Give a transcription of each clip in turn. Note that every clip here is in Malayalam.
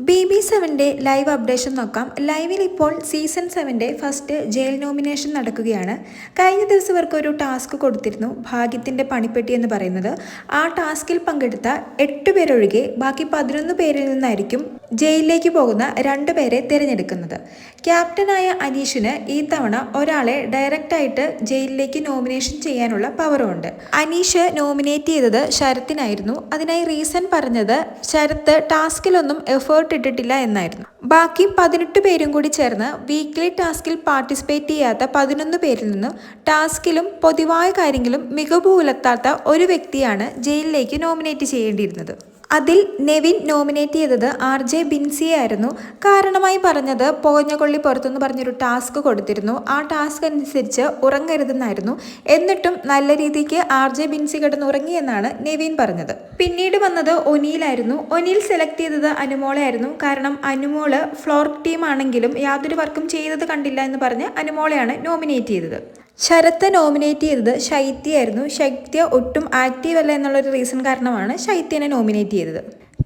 BB7 ലൈവ് അപ്ഡേഷൻ നോക്കാം. ലൈവിൽ ഇപ്പോൾ സീസൺ 7 ഫസ്റ്റ് ജയിൽ നോമിനേഷൻ നടക്കുകയാണ്. കഴിഞ്ഞ ദിവസം ഇവർക്ക് ഒരു ടാസ്ക് കൊടുത്തിരുന്നു, ഭാഗ്യത്തിൻ്റെ പണിപ്പെട്ടി എന്ന് പറയുന്നത്. ആ ടാസ്കിൽ പങ്കെടുത്ത 8 പേരൊഴികെ ബാക്കി 11 പേരിൽ നിന്നായിരിക്കും ജയിലിലേക്ക് പോകുന്ന 2 പേരെ തിരഞ്ഞെടുക്കുന്നത്. ക്യാപ്റ്റനായ അനീഷിന് ഈ തവണ ഒരാളെ ഡയറക്റ്റായിട്ട് ജയിലിലേക്ക് നോമിനേഷൻ ചെയ്യാനുള്ള പവറുണ്ട്. അനീഷ് നോമിനേറ്റ് ചെയ്തത് ശരത്തിനായിരുന്നു. അതിനായി റീസൺ പറഞ്ഞത് ശരത്ത് ടാസ്കിലൊന്നും എഫേർട്ട് ഇട്ടിട്ടില്ല എന്നായിരുന്നു. ബാക്കി 18 പേരും കൂടി ചേർന്ന് വീക്ക്ലി ടാസ്കിൽ പാർട്ടിസിപ്പേറ്റ് ചെയ്യാത്ത 11 പേരിൽ നിന്നും ടാസ്കിലും പൊതുവായ കാര്യങ്ങളും മികവ് പുലർത്താത്ത ഒരു വ്യക്തിയാണ് ജയിലിലേക്ക് നോമിനേറ്റ് ചെയ്യേണ്ടിയിരുന്നത്. അതിൽ നെവിൻ നോമിനേറ്റ് ചെയ്തത് RJ ബിൻസിയെ ആയിരുന്നു. കാരണമായി പറഞ്ഞത് പോഞ്ഞകൊള്ളി പുറത്തുനിന്ന് പറഞ്ഞൊരു ടാസ്ക് കൊടുത്തിരുന്നു. ആ ടാസ്ക് അനുസരിച്ച് ഉറങ്ങരുതെന്നായിരുന്നു. എന്നിട്ടും നല്ല രീതിക്ക് RJ ബിൻസി കിടന്നുറങ്ങി എന്നാണ് നെവിൻ പറഞ്ഞത്. പിന്നീട് വന്നത് ഒനീലായിരുന്നു. ഒനീൽ സെലക്ട് ചെയ്തത് അനുമോളെയായിരുന്നു. കാരണം അനുമോള് ഫ്ലോർ ടീം ആണെങ്കിലും യാതൊരു വർക്കും ചെയ്തത് കണ്ടില്ല എന്ന് പറഞ്ഞ് അനുമോളെയാണ് നോമിനേറ്റ് ചെയ്തത്. ശരത്ത് നോമിനേറ്റ് ചെയ്തത് ശൈത്യയായിരുന്നു. ശൈത്യ ഒട്ടും ആക്റ്റീവ് അല്ല എന്നുള്ളൊരു റീസൺ കാരണമാണ് ശൈത്യനെ നോമിനേറ്റ് ചെയ്തത്.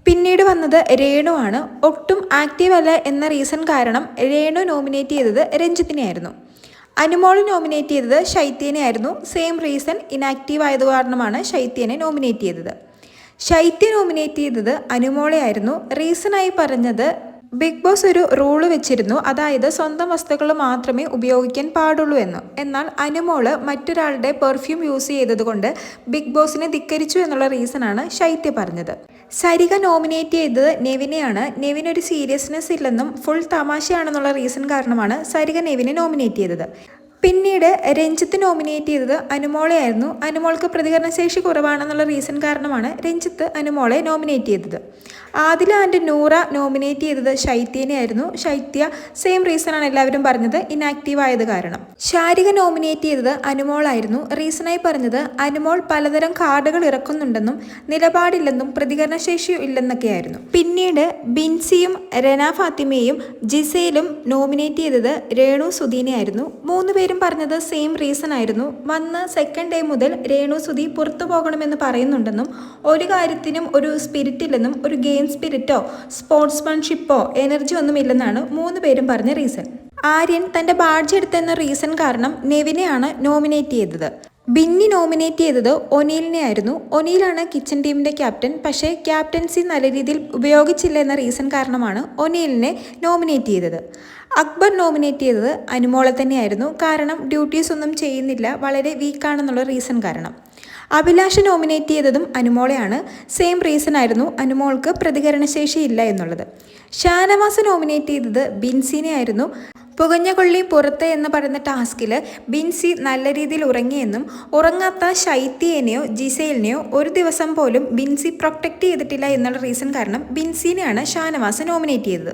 പിന്നീട് വന്നത് രേണു ആണ്. ഒട്ടും ആക്റ്റീവ് അല്ല എന്ന റീസൺ കാരണം രേണു നോമിനേറ്റ് ചെയ്തത് രഞ്ജിത്തിനെയായിരുന്നു. അനുമോൾ നോമിനേറ്റ് ചെയ്തത് ശൈത്യനെ ആയിരുന്നു. സെയിം റീസൺ, ഇനാക്റ്റീവ് ആയത് കാരണമാണ് ശൈത്യനെ നോമിനേറ്റ് ചെയ്തത്. ശൈത്യ നോമിനേറ്റ് ചെയ്തത് അനുമോളെ ആയിരുന്നു. റീസണായി പറഞ്ഞത് ബിഗ് ബോസ് ഒരു റൂള് വെച്ചിരുന്നു, അതായത് സ്വന്തം വസ്തുക്കൾ മാത്രമേ ഉപയോഗിക്കാൻ പാടുള്ളൂ എന്ന്. എന്നാൽ അനുമോള് മറ്റൊരാളുടെ പെർഫ്യൂം യൂസ് ചെയ്തതുകൊണ്ട് ബിഗ് ബോസിനെ ധിക്കരിച്ചു എന്നുള്ള റീസണാണ് ശൈത്യ പറഞ്ഞത്. സരിക നോമിനേറ്റ് ചെയ്തത് നെവിനെയാണ്. നെവിനൊരു സീരിയസ്നെസ് ഇല്ലെന്നും ഫുൾ തമാശയാണെന്നുള്ള റീസൺ കാരണമാണ് സരിക നെവിനെ നോമിനേറ്റ് ചെയ്തത്. പിന്നീട് രഞ്ജിത്ത് നോമിനേറ്റ് ചെയ്തത് അനുമോളെ ആയിരുന്നു. അനുമോൾക്ക് പ്രതികരണശേഷി കുറവാണെന്നുള്ള റീസൺ കാരണമാണ് രഞ്ജിത്ത് അനുമോളെ നോമിനേറ്റ് ചെയ്തത്. ആദില ആൻഡ് നൂറ നോമിനേറ്റ് ചെയ്തത് ശൈത്യനെ ആയിരുന്നു. ശൈത്യ സെയിം റീസണാണ് എല്ലാവരും പറഞ്ഞത്, ഇനാക്റ്റീവ് ആയത് കാരണം. ശാരിക നോമിനേറ്റ് ചെയ്തത് അനുമോളായിരുന്നു. റീസണായി പറഞ്ഞത് അനുമോൾ പലതരം കാർഡുകൾ ഇറക്കുന്നുണ്ടെന്നും നിലപാടില്ലെന്നും പ്രതികരണശേഷി ഇല്ലെന്നൊക്കെയായിരുന്നു. പിന്നീട് ബിൻസിയും റെന ഫാത്തിമയും ജിസയിലും നോമിനേറ്റ് ചെയ്തത് രേണു സുധീനെ ആയിരുന്നു. 3 പേരും പറഞ്ഞത് സെയിം റീസൺ ആയിരുന്നു. വന്ന സെക്കൻഡ് ഡേ മുതൽ രേണു സുധി പുറത്തു പോകണമെന്ന് പറയുന്നുണ്ടെന്നും ഒരു കാര്യത്തിനും ഒരു സ്പിരിറ്റ് ഇല്ലെന്നും ഒരു ഗെയിം സ്പിരിറ്റോ സ്പോർട്സ്മാൻഷിപ്പോ എനർജി ഒന്നും ഇല്ലെന്നാണ് 3 പേരും പറഞ്ഞ റീസൺ. ആര്യൻ തൻ്റെ ബാഡ്ജ് എടുത്തെന്ന റീസൺ കാരണം നെവിനെയാണ് നോമിനേറ്റ് ചെയ്തത്. ബിന്നി നോമിനേറ്റ് ചെയ്തത് ഒനീലിനെ ആയിരുന്നു. ഒനീലാണ് കിച്ചൺ ടീമിൻ്റെ ക്യാപ്റ്റൻ. പക്ഷേ ക്യാപ്റ്റൻസി നല്ല രീതിയിൽ ഉപയോഗിച്ചില്ല എന്ന റീസൺ കാരണമാണ് ഒനീലിനെ നോമിനേറ്റ് ചെയ്തത്. അക്ബർ നോമിനേറ്റ് ചെയ്തത് അനുമോളെ തന്നെയായിരുന്നു. കാരണം ഡ്യൂട്ടീസ് ഒന്നും ചെയ്യുന്നില്ല, വളരെ വീക്കാണെന്നുള്ള റീസൺ കാരണം. അഭിലാഷ് നോമിനേറ്റ് ചെയ്തതും അനുമോളെയാണ്. സെയിം റീസൺ ആയിരുന്നു, അനുമോൾക്ക് പ്രതികരണശേഷി ഇല്ല എന്നുള്ളത്. ഷാനവാസ് നോമിനേറ്റ് ചെയ്തത് ബിൻസിനെ ആയിരുന്നു. പുകഞ്ഞ കൊള്ളി പുറത്ത് എന്ന് പറയുന്ന ടാസ്കിൽ ബിൻസി നല്ല രീതിയിൽ ഉറങ്ങിയെന്നും ഉറങ്ങാത്ത ശൈത്യനെയോ ജിസയിലിനെയോ ഒരു ദിവസം പോലും ബിൻസി പ്രൊട്ടക്റ്റ് ചെയ്തിട്ടില്ല എന്നുള്ള റീസൺ കാരണം ബിൻസിനെയാണ് ഷാനവാസ് നോമിനേറ്റ് ചെയ്തത്.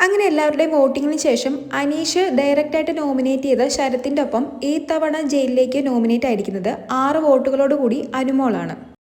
അങ്ങനെ എല്ലാവരുടെയും വോട്ടിങ്ങിന് ശേഷം അനീഷ് ഡയറക്റ്റായിട്ട് നോമിനേറ്റ് ചെയ്ത ശരത്തിൻ്റെ ഒപ്പം ഈ തവണ ജയിലിലേക്ക് നോമിനേറ്റ് ആയിരിക്കുന്നത് 6 വോട്ടുകളോടുകൂടി അനുമോളാണ്.